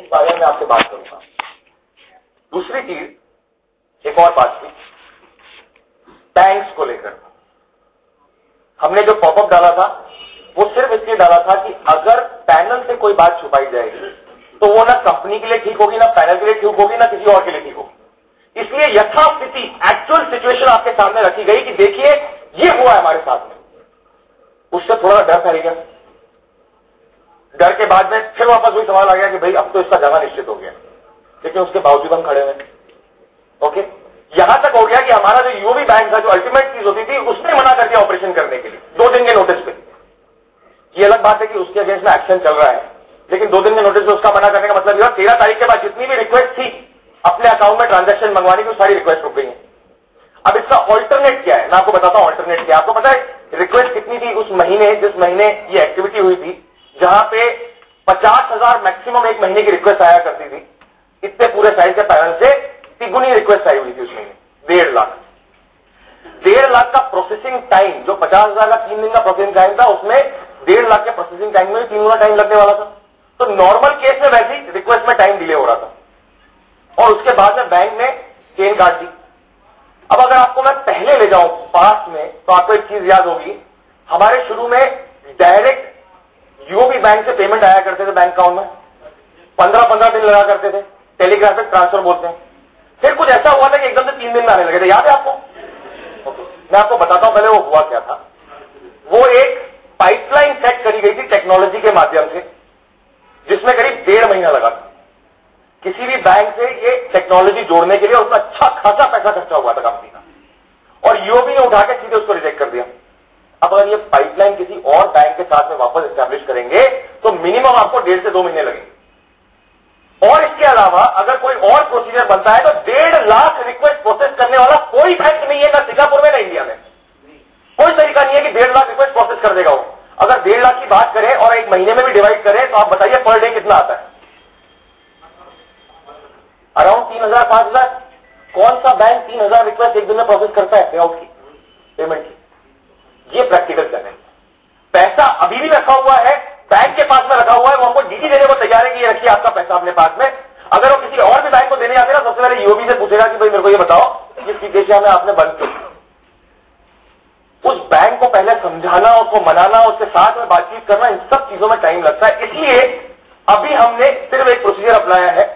इस बारे में आपसे बात करूंगा। दूसरी चीज, एक और बात थी बैंक्स को लेकर। हमने जो पॉपअप डाला था वो सिर्फ इसलिए डाला था कि अगर पैनल से कोई बात छुपाई जाएगी तो वो ना कंपनी के लिए ठीक होगी, ना पैनल के लिए ठीक होगी, ना किसी और के लिए ठीक होगी। इसलिए यथास्थिति एक्चुअल सिचुएशन आपके सामने रखी गई कि देखिए ये हुआ हमारे साथ में। उससे थोड़ा डर फैलेगा। डर के बाद में फिर वापस वही सवाल आ गया कि भाई अब तो इसका जगह निश्चित हो गया, लेकिन उसके बावजूद हम खड़े हुए। ओके, यहां तक हो गया कि हमारा जो यूओबी बैंक था, जो अल्टीमेट चीज होती थी, उसने मना कर दिया ऑपरेशन करने के लिए 2 दिन के नोटिस पे। ये अलग बात है कि उसके अगेंस्ट में एक्शन चल रहा है, लेकिन 2 दिन के नोटिस पे उसका मना करने का मतलब यह 13 तारीख के बाद जितनी भी रिक्वेस्ट थी अपने अकाउंट में ट्रांजैक्शन मंगवाने की, सारी रिक्वेस्ट रुक गई है। अब इसका ऑल्टरनेट क्या है, मैं आपको बताता हूं ऑल्टरनेट क्या है। आपको पता है रिक्वेस्ट कितनी थी उस महीने, जिस महीने ये एक्टिविटी हुई थी, जहां पे 50,000 मैक्सिमम एक महीने की रिक्वेस्ट आया करती थी। इतने पूरे साइज के पैनल से तिगुनी रिक्वेस्ट आई हुई थी उस महीने, 1.5 लाख। 1.5 लाख का प्रोसेसिंग टाइम, जो 50,000 का 3 दिन का प्रोसेसिंग टाइम था, उसमें 1.5 लाख के प्रोसेसिंग टाइम में 3 गुना टाइम लगने वाला था। तो नॉर्मल केस में वैसे ही रिक्वेस्ट में टाइम डिले हो रहा था। और उसके बाद में बैंक ने चेन काट दी। अब अगर आपको मैं पहले ले जाऊं पास में, तो आपको एक चीज याद होगी, हमारे शुरू में डायरेक्ट यूओबी बैंक से पेमेंट आया करते थे बैंक अकाउंट में, 15-15 दिन लगा करते थे, टेलीग्राफिक ट्रांसफर बोलते हैं। फिर कुछ ऐसा हुआ था कि एकदम से 3 दिन में आने लगे थे, याद है आपको? मैं आपको बताता हूं पहले वो हुआ क्या था। वो एक पाइपलाइन सेट करी गई थी टेक्नोलॉजी के माध्यम से, जिसमें करीब 1.5 महीना लगा था किसी भी बैंक से ये टेक्नोलॉजी जोड़ने के लिए। उसमें अच्छा खासा पैसा खर्चा हुआ था कंपनी का, और यूओबी ने उठा के सीधे उसको रिजेक्ट कर दिया। अब अगर ये पाइपलाइन किसी और बैंक के साथ में वापस एस्टैब्लिश करेंगे तो मिनिमम आपको 1.5 से 2 महीने लगेंगे। और इसके अलावा अगर कोई और प्रोसीजर बनता है तो 1.5 लाख रिक्वेस्ट प्रोसेस करने वाला कोई बैंक नहीं है, ना सिंगापुर में ना इंडिया में। कोई तरीका नहीं है कि 1.5 लाख रिक्वेस्ट प्रोसेस कर देगा वो। अगर 1.5 लाख की बात करें और एक महीने में भी डिवाइड करें तो आप बताइए पर डे कितना आता है? अराउंड 3,000 5,000। कौन सा बैंक 3,000 रिक्वेस्ट एक दिन में प्रोसेस करता है पे आउट की, पेमेंट की? ये प्रैक्टिकल चैलेंज। पैसा अभी भी रखा हुआ है, बैंक के पास में रखा हुआ है, वो हमको डीडी देने को तैयार है कि ये रखिए आपका पैसा अपने पास में। अगर वो किसी और भी बैंक को देने जाते ना, सबसे पहले यूओबी से पूछेगा कि भाई मेरे को ये बताओ जिस विदेशिया में आपने बंद किया। उस बैंक को पहले समझाना, उसको मनाना, उसके साथ में बातचीत करना, इन सब चीजों में टाइम लगता है। इसलिए अभी हमने सिर्फ एक प्रोसीजर अपनाया है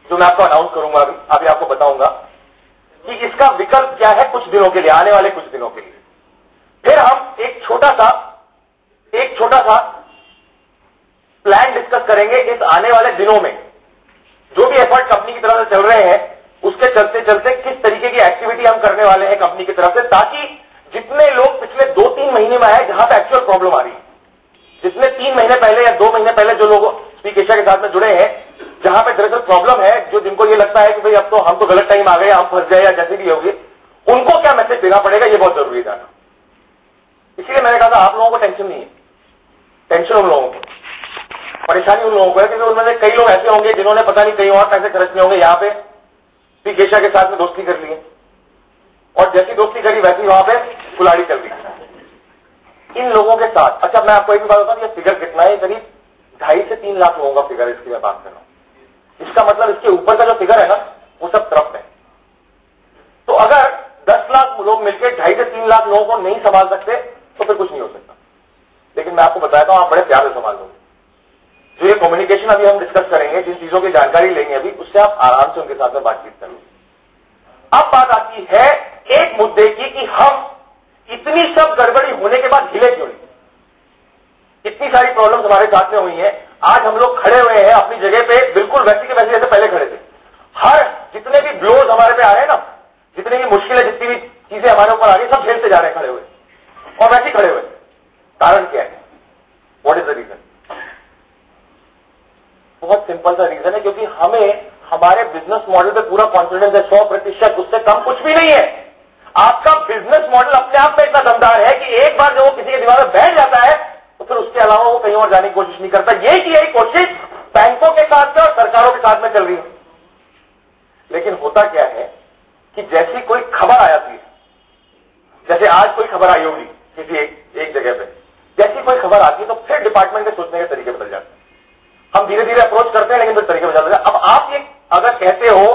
जो मैं आपको अनाउंस करूंगा, अभी आपको बताऊंगा कि इसका विकल्प क्या है कुछ दिनों के लिए, आने वाले कुछ दिनों के लिए। फिर हम एक छोटा सा प्लान डिस्कस करेंगे इस आने वाले दिनों में। जो भी एफर्ट कंपनी की तरफ से चल रहे हैं उसके चलते चलते किस तरीके की एक्टिविटी हम करने वाले हैं कंपनी की तरफ से, ताकि जितने लोग पिछले 2-3 महीने में आए जहां पे एक्चुअल प्रॉब्लम आ रही है, जितने 3 महीने पहले या 2 महीने पहले जो लोग स्पीकेशा के साथ में जुड़े हैं, जहां पे दरअसल प्रॉब्लम है, जो जिनको ये लगता है कि भाई अब तो हम तो गलत टाइम आ गए, हम फंस गए या जैसे भी होगी, उनको क्या मैसेज देना पड़ेगा ये बहुत जरूरी था। इसलिए मैंने कहा था आप लोगों को टेंशन नहीं है, टेंशन उन लोगों को, परेशानी उन लोगों को है, क्योंकि उनमें से कई लोग ऐसे होंगे जिन्होंने पता नहीं कहीं और पैसे खर्च नहीं होंगे, यहां पे स्पीकेशा के साथ में दोस्ती कर ली है, और जैसी दोस्ती करी वैसी वहां पे कुलाड़ी चल रही इन लोगों के साथ। अच्छा, मैं आपको एक भी बात बताऊं, ये फिगर कितना है? करीब 2.5 से 3 लाख लोगों का फिगर है, इसकी मैं बात कर रहा हूं। इसका मतलब इसके ऊपर का जो फिगर है ना, वो सब तरफ है। तो अगर 10 लाख लोग मिलकर 2.5 से 3 लाख लोगों को नहीं संभाल सकते तो फिर कुछ नहीं हो सकता। लेकिन मैं आपको बताता हूं, आप बड़े प्यार से संभाल लोगे। जो ये कम्युनिकेशन अभी हम डिस्कस करेंगे, जिन चीजों की जानकारी लेंगे अभी, उससे आप आराम से उनके साथ में बातचीत करेंगे। अब बात आती है एक मुद्दे की कि हम इतनी सब गड़बड़ी होने के बाद हिले क्यों नहीं? इतनी सारी प्रॉब्लम्स हमारे साथ में हुई हैं, आज हम लोग खड़े हुए हैं अपनी जगह पे बिल्कुल वैसी के वैसे जैसे पहले खड़े थे। हर जितने भी ब्लोज हमारे पे आ रहे हैं ना, जितनी भी मुश्किलें, जितनी भी चीजें हमारे ऊपर आ रही, सब झेलते जा रहे हैं खड़े हुए, और वैसे खड़े हुए। कारण क्या है? What is the reason? बहुत सिंपल सा रीजन है, क्योंकि हमें हमारे बिजनेस मॉडल पे पूरा कॉन्फिडेंस है, 100%, उससे कम कुछ भी नहीं है। आपका बिजनेस मॉडल अपने आप में इतना दमदार है कि एक बार जब वो किसी के दिमाग में बैठ जाता है तो फिर उसके अलावा वो कहीं और जाने की कोशिश नहीं करता। यही कोशिश बैंकों के साथ में और सरकारों के साथ में चल रही है। लेकिन होता क्या है कि जैसी कोई खबर आ जाती है, जैसे आज कोई खबर आई होगी किसी एक जगह पे, जैसी कोई खबर आती है तो फिर डिपार्टमेंट के सोचने के तरीके बदल जाते हैं। हम धीरे धीरे अप्रोच करते हैं, लेकिन फिर तरीके बदल जाते हैं। अब आप ये अगर कहते हो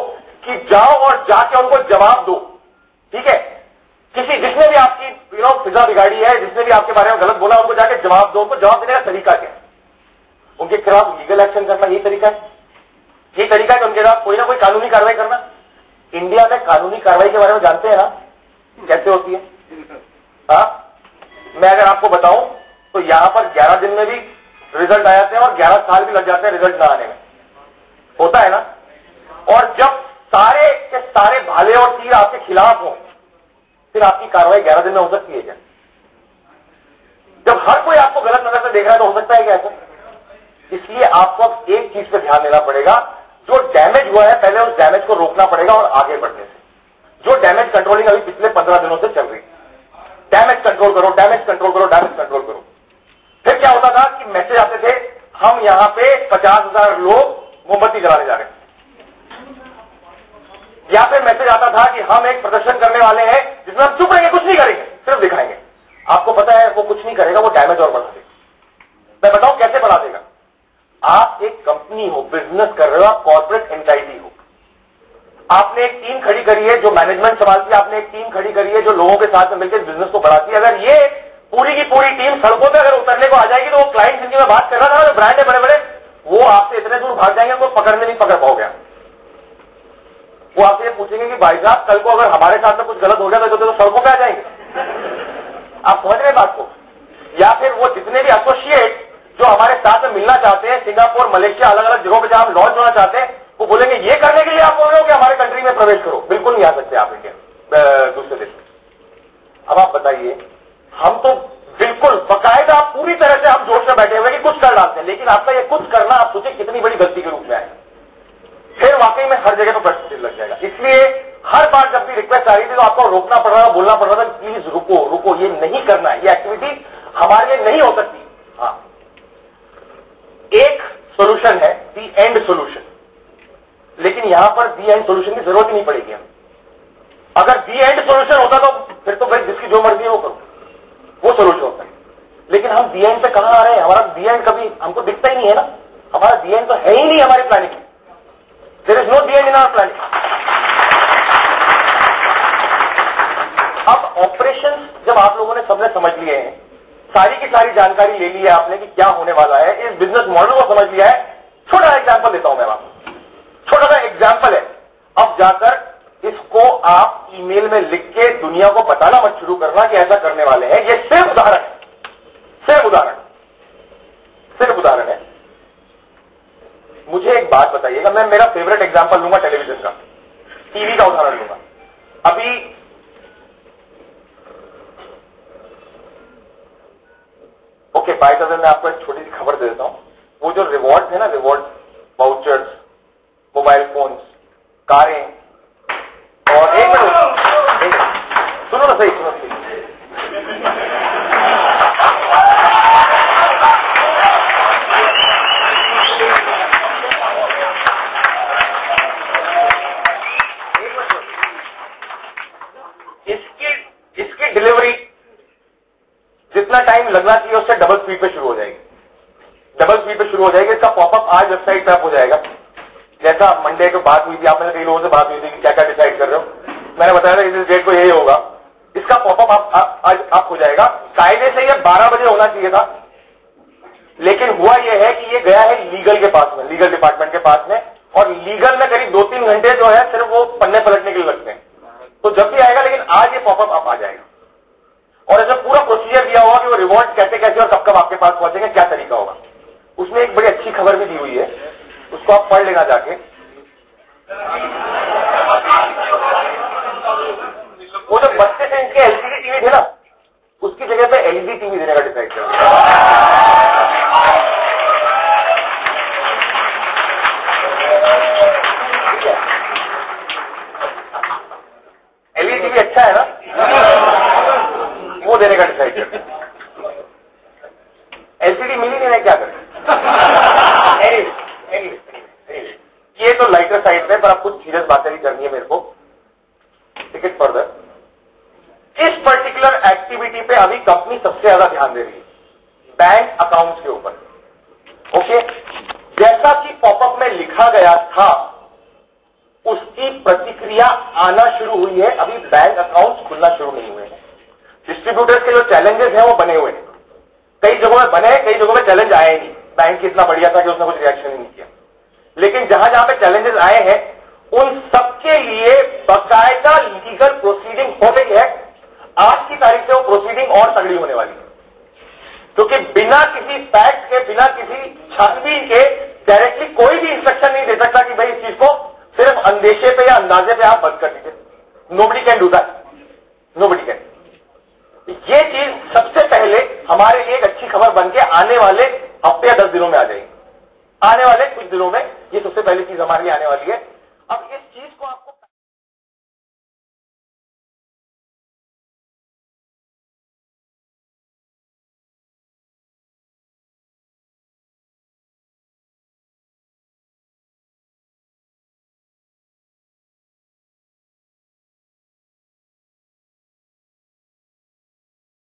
कि जाओ और जाके उनको जवाब दो, ठीक है, किसी जिसने भी आपकी फिजा बिगाड़ी है, जिसने भी आपके बारे में गलत बोला, उनको जाके जवाब दो। उनको जवाब देने का तरीका क्या है? उनके खिलाफ लीगल एक्शन करना, यही तरीका है। यही तरीका है कि उनके खिलाफ कोई ना कोई कानूनी कार्रवाई करना। इंडिया में कानूनी कार्रवाई के बारे में जानते हैं ना कैसे होती है? मैं अगर आपको बताऊं तो यहां पर 11 दिन में भी रिजल्ट आ जाते हैं और 11 साल भी लग जाते हैं रिजल्ट ना आने में, होता है ना। और जब सारे के सारे भाले और तीर आपके खिलाफ हो, फिर आपकी कार्रवाई 11 दिन में हो सकती है क्या? जब हर कोई आपको गलत नजर से देख रहा है तो हो सकता है क्या ऐसा? इसलिए आपको अब एक चीज पे ध्यान देना पड़ेगा, जो डैमेज हुआ है पहले उस डैमेज को रोकना पड़ेगा और आगे बढ़ने से। जो डैमेज कंट्रोलिंग अभी पिछले 15 दिनों से चल रही, डैमेज कंट्रोल करो, डैमेज कंट्रोल करो, डैमेज कंट्रोल करो। फिर क्या होता था कि मैसेज आते थे, हम यहां पे 50,000 लोग मोमबत्ती जलाने जा रहे हैं, या फिर मैसेज आता था कि हम एक प्रदर्शन करने वाले हैं जिसमें हम चुप रहेंगे, कुछ नहीं करेंगे, सिर्फ दिखाएंगे। आपको पता है वो कुछ नहीं करेगा, वो डैमेज और बढ़ा देगा। मैं बताऊं कैसे बढ़ा देगा? आप एक कंपनी हो, बिजनेस कर रहे हो, आप कॉर्पोरेट एंटिटी हो, आपने एक टीम खड़ी करी है जो मैनेजमेंट संभालती है, आपने एक टीम खड़ी करी है जो लोगों के साथ में मिलकर बिजनेस को बढ़ाती है। अगर ये पूरी की पूरी टीम सड़कों पर अगर उतरने को आ जाएगी तो वो क्लाइंट जिनकी मैं बात कर रहा था, जो ब्रांड है बड़े बड़े, वो आपसे इतने दूर भाग जाएंगे, उनको पकड़ने नहीं पकड़ पाओगे। वो आपसे ये पूछेंगे कि भाई साहब कल को अगर हमारे साथ में कुछ गलत हो गया तो सड़कों पे आ जाएंगे। आप समझ रहे हैं बात को? या फिर वो जितने भी एसोसिएट जो हमारे साथ में मिलना चाहते हैं, सिंगापुर, मलेशिया, अलग अलग जगहों पे जहां हम लॉन्च होना चाहते हैं, वो बोलेंगे ये करने के लिए आप बोल रहे हो कि हमारे कंट्री में प्रवेश करो। बिल्कुल नहीं आ सकते आप इंडिया दूसरे देश में। अब आप बताइए, हम तो बिल्कुल बाकायदा पूरी तरह से हम जोश में बैठे हुए कि कुछ कर डालते हैं, लेकिन आपका ये कुछ करना आप सोचिए कितनी बड़ी गलती के रूप में आएगा। फिर वाकई में हर जगह पर प्रश्न लग जाएगा। इसलिए हर बार जब भी रिक्वेस्ट आ रही थी तो आपको रोकना पड़ रहा था, बोलना पड़ रहा था, प्लीज रुको रुको, ये नहीं करना है, ये एक्टिविटी हमारे लिए नहीं हो सकती। हाँ, एक सोल्यूशन है दी एंड सोल्यूशन, लेकिन यहां पर दी एंड सोल्यूशन की जरूरत ही नहीं पड़ेगी हमें। अगर दी एंड सोल्यूशन होता तो फिर तो भाई जिसकी जो मर्जी हो करो, वो सोल्यूशन होता है। लेकिन हम दी एंड पे कहां आ रहे हैं? हमारा दी एंड कभी हमको दिखता ही नहीं है ना। हमारा दी एंड तो है ही नहीं हमारी प्लानिंग में। There is no the end in our planning. अब ऑपरेशन जब आप लोगों ने सबने समझ लिए हैं, सारी की सारी जानकारी ले ली है आपने कि क्या होने वाला है, इस बिजनेस मॉडल को समझ लिया है। छोटा सा एग्जाम्पल देता हूं मैं आपको, छोटा सा एग्जाम्पल है। अब जाकर इसको आप ईमेल में लिख के दुनिया को बताना मत शुरू करना कि ऐसा करने वाले हैं। ये सिर्फ उदाहरण है, सिर्फ उदाहरण, सिर्फ उदाहरण है। मुझे एक बात बताइएगा, मैं मेरा फेवरेट एग्जाम्पल लूंगा टेलीविजन का, टीवी का उदाहरण लूंगा। अभी ओके, बाय द वे मैं आपको एक छोटी सी खबर दे देता हूं। वो जो रिवॉर्ड है ना, रिवॉर्ड वाउचर्स, मोबाइल फोन्स, कारें, और एक मिनट सुनो ना सही, सुनो सही। इसकी डिलीवरी जितना टाइम लगना चाहिए उससे डबल स्पीड पे शुरू हो जाएगी, डबल स्पीड पे शुरू हो जाएगी। इसका पॉपअप आज वेबसाइट पे आप हो जाएगा। जैसा मंडे को बात हुई थी, आप में कई लोगों से बात हुई थी कि क्या क्या डिसाइड कर रहे हो, मैंने बताया था इस डेट को यही होगा। इसका पॉपअप आज आप हो जाएगा। कायदे से ये 12 बजे होना चाहिए था, लेकिन हुआ यह है कि ये गया है लीगल के पास में, लीगल डिपार्टमेंट के पास में, और लीगल में करीब 2-3 घंटे जो है सिर्फ वो पन्ने पलटने के लिए लगते हैं। तो जब भी आएगा, लेकिन आज ये पॉपअप आप आ जाएगा। और ऐसा पूरा प्रोसीजर दिया होगा कि वो रिवॉर्ड कैसे कैसे और कब कब आपके पास पहुंचेंगे, क्या तरीका होगा। उसमें एक बड़ी अच्छी खबर भी दी हुई है, उसको आप पढ़ लेना जाके। वो जो 32 इंच के एलसीडी टीवी थे ना, उसकी जगह पे एलईडी टीवी देने का डिसाइड किया। एलईडी टीवी अच्छा है ना, वो देने का डिसाइड किया। एलसीडी मिली नहीं, क्या करें। ये तो लाइटर साइड में, पर अब कुछ सीरियस बातें भी करनी है मेरे को। टिकट फर्दर, इस पर्टिकुलर एक्टिविटी पे अभी कंपनी सबसे ज्यादा ध्यान दे रही है, बैंक अकाउंट्स के ऊपर। ओके, जैसा गया था उसकी प्रतिक्रिया आना शुरू हुई है। अभी बैंक अकाउंट खुलना शुरू नहीं हुए हैं। डिस्ट्रीब्यूटर्स के जो चैलेंजेस हैं वो बने हुए हैं, कई जगहों में बने, कई जगहों में चैलेंज आए ही नहीं। बैंक इतना बढ़िया था कि उसने कुछ रिएक्शन ही नहीं किया। लेकिन जहां जहां पे चैलेंजेस आए हैं उन सबके लिए बाकायदा लीगल प्रोसीडिंग हो गई है। आज की तारीख से वो प्रोसीडिंग और तगड़ी होने वाली है, क्योंकि बिना किसी फैक्ट के, बिना किसी छानबीन के डायरेक्टली कोई भी इंस्ट्रक्शन नहीं दे सकता कि भाई इस चीज को सिर्फ अंदेशे पे या अंदाजे पे आप बंद कर दीजिए। Nobody can do that, nobody can. ये चीज सबसे पहले हमारे लिए एक अच्छी खबर बन के आने वाले हफ्ते या 10 दिनों में आ जाएगी। आने वाले कुछ दिनों में ये सबसे पहली चीज हमारे लिए आने वाली है।